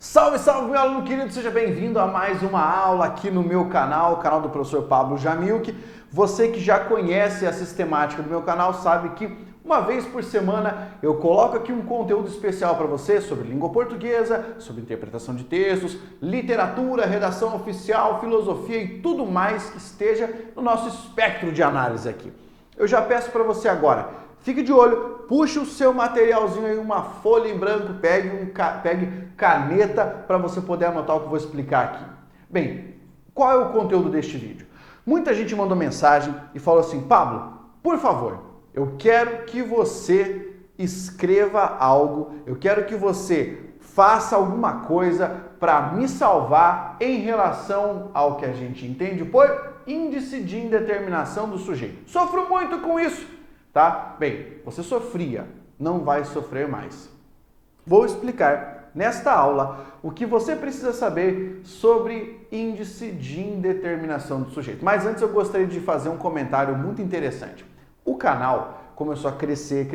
Salve, salve, meu aluno querido, seja bem-vindo a mais uma aula aqui no meu canal, o canal do professor Pablo Jamilk. Você que já conhece a sistemática do meu canal sabe que uma vez por semana eu coloco aqui um conteúdo especial para você sobre língua portuguesa, sobre interpretação de textos, literatura, redação oficial, filosofia e tudo mais que esteja no nosso espectro de análise aqui. Eu já peço para você agora, fique de olho, puxe o seu materialzinho aí, uma folha em branco, pegue caneta para você poder anotar o que eu vou explicar aqui. Bem, qual é o conteúdo deste vídeo? Muita gente mandou mensagem e falou assim: Pablo, por favor, eu quero que você escreva algo, eu quero que você faça alguma coisa para me salvar em relação ao que a gente entende por índice de indeterminação do sujeito. Sofro muito com isso, tá? Bem, você sofria, não vai sofrer mais. Vou explicar nesta aula o que você precisa saber sobre índice de indeterminação do sujeito. Mas antes eu gostaria de fazer um comentário muito interessante. O canal começou a crescer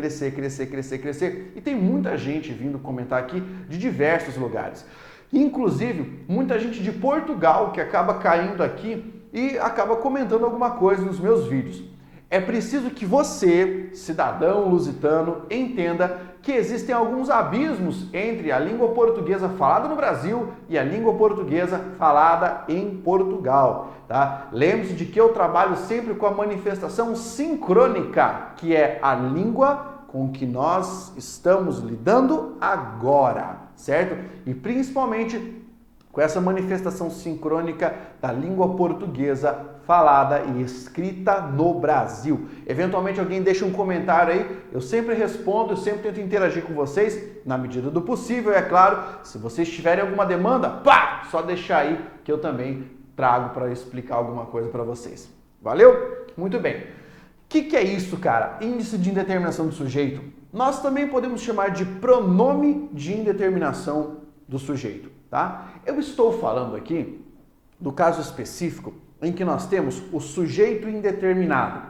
e tem muita gente vindo comentar aqui de diversos lugares. Inclusive, muita gente de Portugal que acaba caindo aqui e acaba comentando alguma coisa nos meus vídeos. É preciso que você, cidadão lusitano, entenda que existem alguns abismos entre a língua portuguesa falada no Brasil e a língua portuguesa falada em Portugal, tá? Lembre-se de que eu trabalho sempre com a manifestação sincrônica, que é a língua com que nós estamos lidando agora, certo? E principalmente com essa manifestação sincrônica da língua portuguesa falada e escrita no Brasil. Eventualmente alguém deixa um comentário aí, eu sempre respondo, eu sempre tento interagir com vocês na medida do possível, é claro. Se vocês tiverem alguma demanda, pá, só deixar aí que eu também trago para explicar alguma coisa para vocês. Valeu? Muito bem. O que é isso, cara? Índice de indeterminação do sujeito. Nós também podemos chamar de pronome de indeterminação do sujeito, tá? Eu estou falando aqui do caso específico em que nós temos o sujeito indeterminado,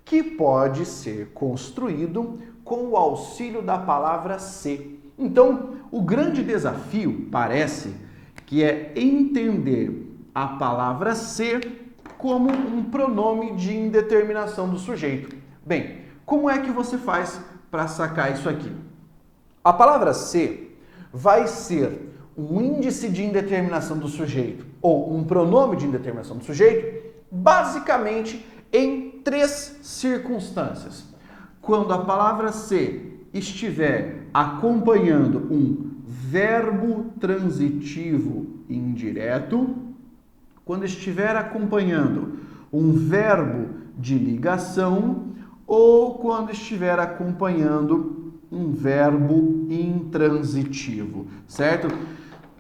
que pode ser construído com o auxílio da palavra ser. Então, o grande desafio parece que é entender a palavra ser como um pronome de indeterminação do sujeito. Bem, como é que você faz para sacar isso aqui? A palavra ser vai ser um índice de indeterminação do sujeito ou um pronome de indeterminação do sujeito, basicamente em três circunstâncias. Quando a palavra ser estiver acompanhando um verbo transitivo indireto, quando estiver acompanhando um verbo de ligação ou quando estiver acompanhando um verbo intransitivo, certo?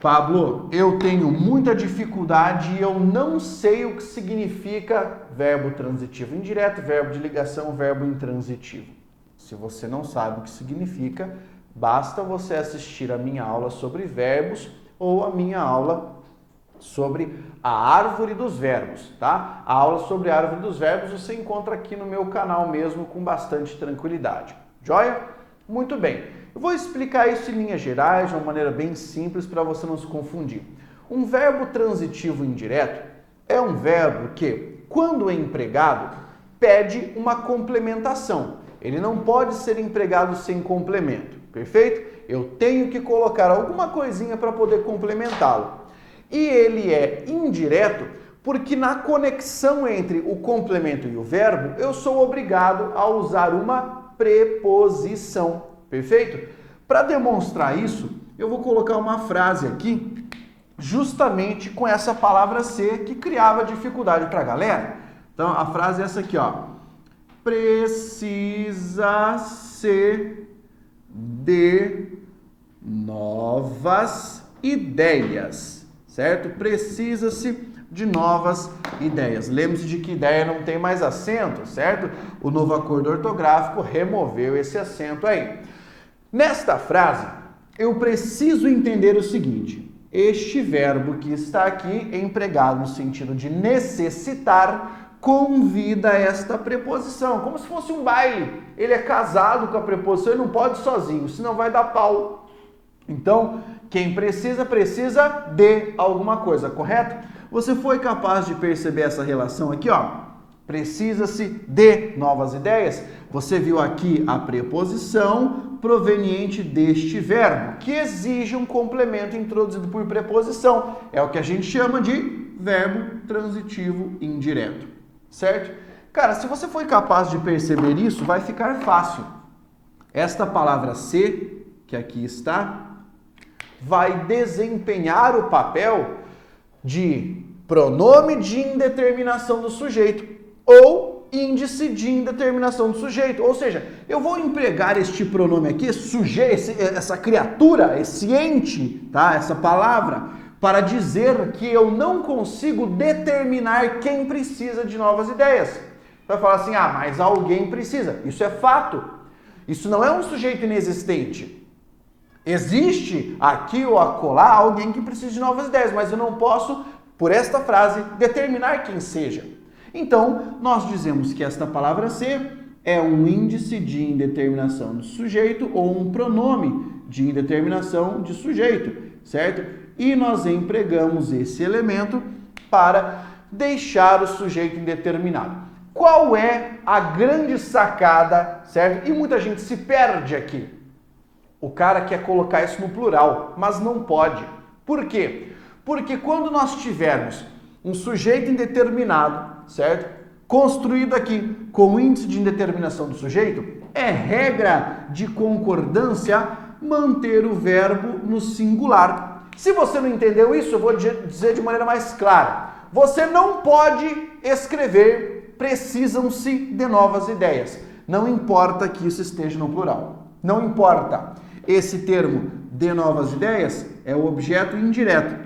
Pablo, eu tenho muita dificuldade e eu não sei o que significa verbo transitivo indireto, verbo de ligação, verbo intransitivo. Se você não sabe o que significa, basta você assistir a minha aula sobre verbos ou a minha aula sobre a árvore dos verbos, tá? A aula sobre a árvore dos verbos você encontra aqui no meu canal mesmo com bastante tranquilidade. Joia? Muito bem. Eu vou explicar isso em linhas gerais, de uma maneira bem simples para você não se confundir. Um verbo transitivo indireto é um verbo que, quando é empregado, pede uma complementação. Ele não pode ser empregado sem complemento, perfeito? Eu tenho que colocar alguma coisinha para poder complementá-lo. E ele é indireto porque na conexão entre o complemento e o verbo, eu sou obrigado a usar uma preposição. Perfeito? Para demonstrar isso, eu vou colocar uma frase aqui, justamente com essa palavra ser, que criava dificuldade para a galera. Então, a frase é essa aqui, ó. Precisa-se de novas ideias, certo? Precisa-se de novas ideias. Lembre-se de que ideia não tem mais acento, certo? O novo acordo ortográfico removeu esse acento aí. Nesta frase, eu preciso entender o seguinte: este verbo que está aqui, empregado no sentido de necessitar, convida esta preposição, como se fosse um baile. Ele é casado com a preposição, ele não pode ir sozinho, senão vai dar pau. Então, Quem precisa, precisa de alguma coisa, correto? Você foi capaz de perceber essa relação aqui, ó? Precisa-se de novas ideias. Você viu aqui a preposição proveniente deste verbo, que exige um complemento introduzido por preposição. É o que a gente chama de verbo transitivo indireto, certo? Cara, se você foi capaz de perceber isso, vai ficar fácil. Esta palavra se, que aqui está, vai desempenhar o papel de pronome de indeterminação do sujeito ou índice de indeterminação do sujeito. Ou seja, eu vou empregar este pronome aqui, sujeito, essa criatura, esse ente, tá? Essa palavra, para dizer que eu não consigo determinar quem precisa de novas ideias. Você vai falar assim, ah, mas alguém precisa. Isso é fato. Isso não é um sujeito inexistente. Existe aqui ou acolá alguém que precisa de novas ideias, mas eu não posso, por esta frase, determinar quem seja. Então, nós dizemos que esta palavra ser é um índice de indeterminação de sujeito ou um pronome de indeterminação de sujeito, certo? E nós empregamos esse elemento para deixar o sujeito indeterminado. Qual é a grande sacada, certo? E muita gente se perde aqui. O cara quer colocar isso no plural, mas não pode. Por quê? Porque quando nós tivermos um sujeito indeterminado, certo? Construído aqui com o índice de indeterminação do sujeito, é regra de concordância manter o verbo no singular. Se você não entendeu isso, eu vou dizer de maneira mais clara. Você não pode escrever precisam-se de novas ideias. Não importa que isso esteja no plural. Não importa. Esse termo de novas ideias é o objeto indireto.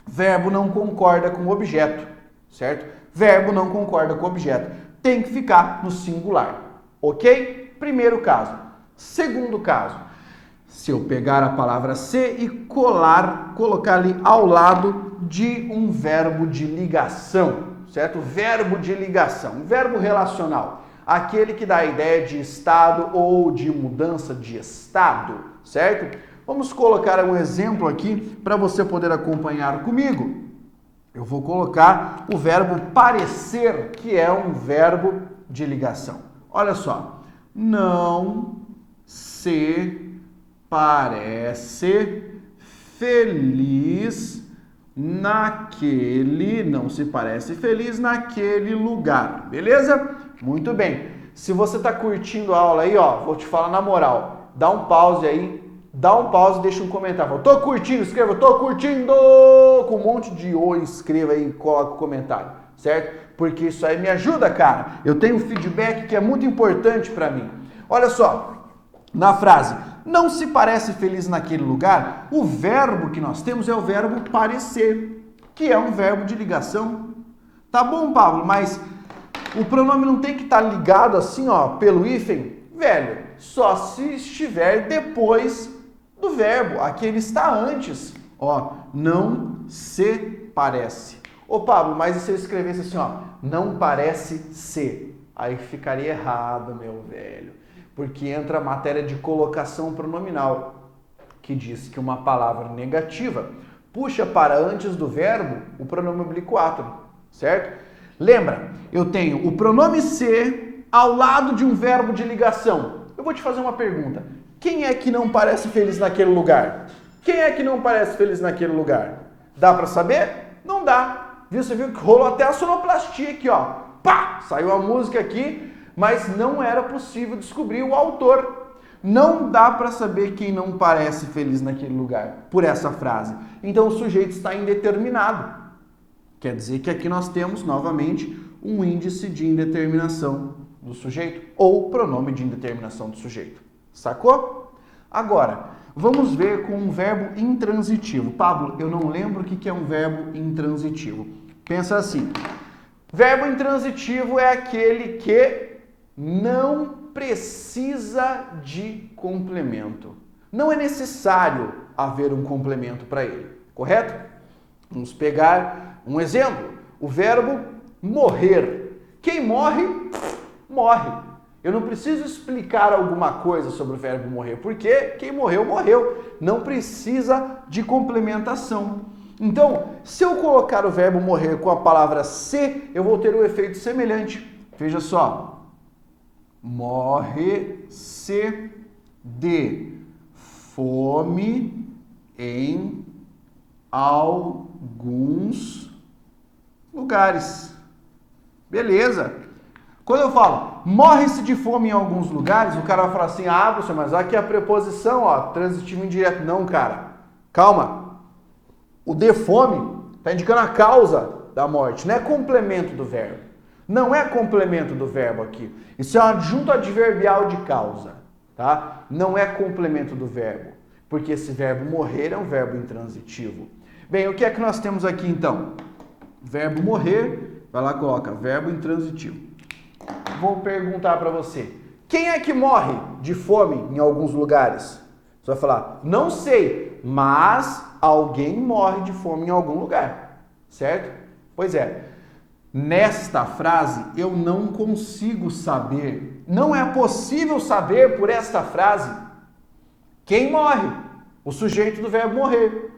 Verbo não concorda com o objeto, certo? Verbo não concorda com o objeto. Tem que ficar no singular, ok? Primeiro caso. Segundo caso. Se eu pegar a palavra ser e colocar ali ao lado de um verbo de ligação, certo? Verbo de ligação, um verbo relacional. Aquele que dá a ideia de estado ou de mudança de estado, certo? Vamos colocar um exemplo aqui para você poder acompanhar comigo. Eu vou colocar o verbo parecer, que é um verbo de ligação. Olha só. Não se parece feliz naquele... Não se parece feliz naquele lugar. Beleza? Muito bem. Se você está curtindo a aula aí, ó, vou te falar na moral. Dá um pause aí. Dá um pause e deixa um comentário. Fala, tô curtindo, escreva, tô curtindo! Com um monte de oi, escreva aí e coloca o comentário, certo? Porque isso aí me ajuda, cara. Eu tenho um feedback que é muito importante para mim. Olha só, na frase, não se parece feliz naquele lugar, o verbo que nós temos é o verbo parecer, que é um verbo de ligação. Tá bom, Pablo, mas o pronome não tem que estar ligado assim, ó, pelo hífen? Velho, só se estiver depois do verbo, aqui ele está antes, ó, não se parece. Ô Pablo, mas e se eu escrevesse assim, ó, não parece ser? Aí ficaria errado, meu velho, porque entra a matéria de colocação pronominal, que diz que uma palavra negativa puxa para antes do verbo o pronome oblíquo átero, certo? Lembra, eu tenho o pronome ser ao lado de um verbo de ligação. Eu vou te fazer uma pergunta. Quem é que não parece feliz naquele lugar? Quem é que não parece feliz naquele lugar? Dá para saber? Não dá. Você viu que rolou até a sonoplastia aqui, ó. Pá! Saiu a música aqui, mas não era possível descobrir o autor. Não dá para saber quem não parece feliz naquele lugar por essa frase. Então o sujeito está indeterminado. Quer dizer que aqui nós temos, novamente, um índice de indeterminação do sujeito ou pronome de indeterminação do sujeito. Sacou? Agora, vamos ver com um verbo intransitivo. Pablo, eu não lembro o que é um verbo intransitivo. Pensa assim. Verbo intransitivo é aquele que não precisa de complemento. Não é necessário haver um complemento para ele. Correto? Vamos pegar um exemplo. O verbo morrer. Quem morre, morre. Eu não preciso explicar alguma coisa sobre o verbo morrer, porque quem morreu, morreu. Não precisa de complementação. Então, se eu colocar o verbo morrer com a palavra se, eu vou ter um efeito semelhante. Veja só. Morre-se de fome em alguns lugares. Beleza. Quando eu falo morre-se de fome em alguns lugares, o cara vai falar assim, professor, mas aqui é a preposição, transitivo indireto. Não, cara. Calma. O de fome está indicando a causa da morte, não é complemento do verbo. Não é complemento do verbo aqui. Isso é um adjunto adverbial de causa, tá? Não é complemento do verbo, porque esse verbo morrer é um verbo intransitivo. Bem, o que é que nós temos aqui então? Verbo morrer, vai lá, coloca verbo intransitivo. Vou perguntar para você, quem é que morre de fome em alguns lugares? Você vai falar, não sei, mas alguém morre de fome em algum lugar, certo? Pois é, nesta frase eu não consigo saber, não é possível saber por esta frase quem morre, o sujeito do verbo morrer.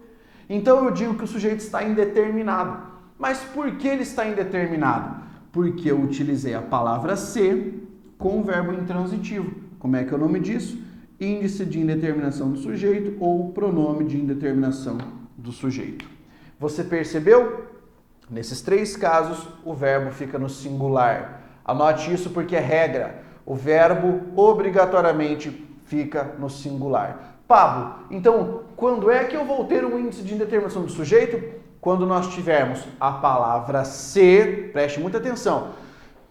Então eu digo que o sujeito está indeterminado. Mas por que ele está indeterminado? Porque eu utilizei a palavra ser com o verbo intransitivo. Como é que é o nome disso? Índice de indeterminação do sujeito ou pronome de indeterminação do sujeito. Você percebeu? Nesses três casos, o verbo fica no singular. Anote isso porque é regra. O verbo obrigatoriamente fica no singular. Pablo, então, quando é que eu vou ter um índice de indeterminação do sujeito? Quando nós tivermos a palavra ser, preste muita atenção,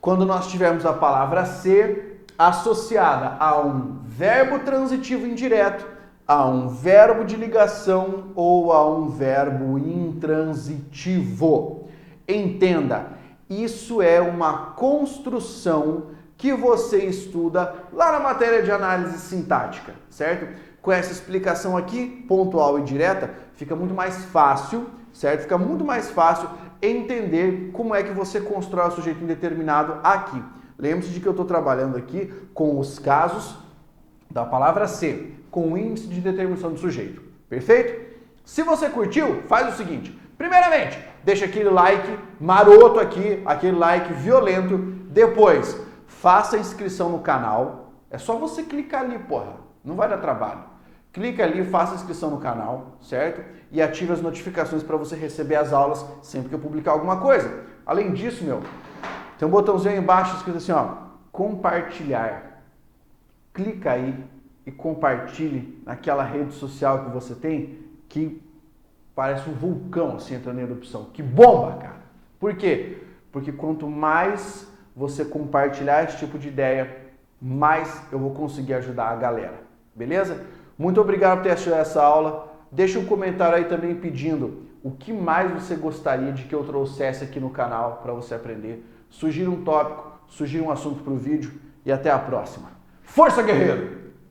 quando nós tivermos a palavra ser associada a um verbo transitivo indireto, a um verbo de ligação ou a um verbo intransitivo. Entenda, isso é uma construção que você estuda lá na matéria de análise sintática, certo? Com essa explicação aqui, pontual e direta, fica muito mais fácil, certo? Fica muito mais fácil entender como é que você constrói o sujeito indeterminado aqui. Lembre-se de que eu estou trabalhando aqui com os casos da palavra ser, com o índice de determinação do sujeito. Perfeito? Se você curtiu, faz o seguinte. Primeiramente, deixa aquele like maroto aqui, aquele like violento. Depois, faça a inscrição no canal. É só você clicar ali, porra. Não vai dar trabalho. Clica ali, faça a inscrição no canal, certo? E ative as notificações para você receber as aulas sempre que eu publicar alguma coisa. Além disso, tem um botãozinho aí embaixo escrito assim, compartilhar. Clica aí e compartilhe naquela rede social que você tem que parece um vulcão assim entrando em erupção. Que bomba, cara! Por quê? Porque quanto mais você compartilhar esse tipo de ideia, mais eu vou conseguir ajudar a galera. Beleza? Muito obrigado por ter assistido essa aula. Deixa um comentário aí também pedindo o que mais você gostaria de que eu trouxesse aqui no canal para você aprender. Sugira um tópico, sugira um assunto para o vídeo e até a próxima. Força, guerreiro!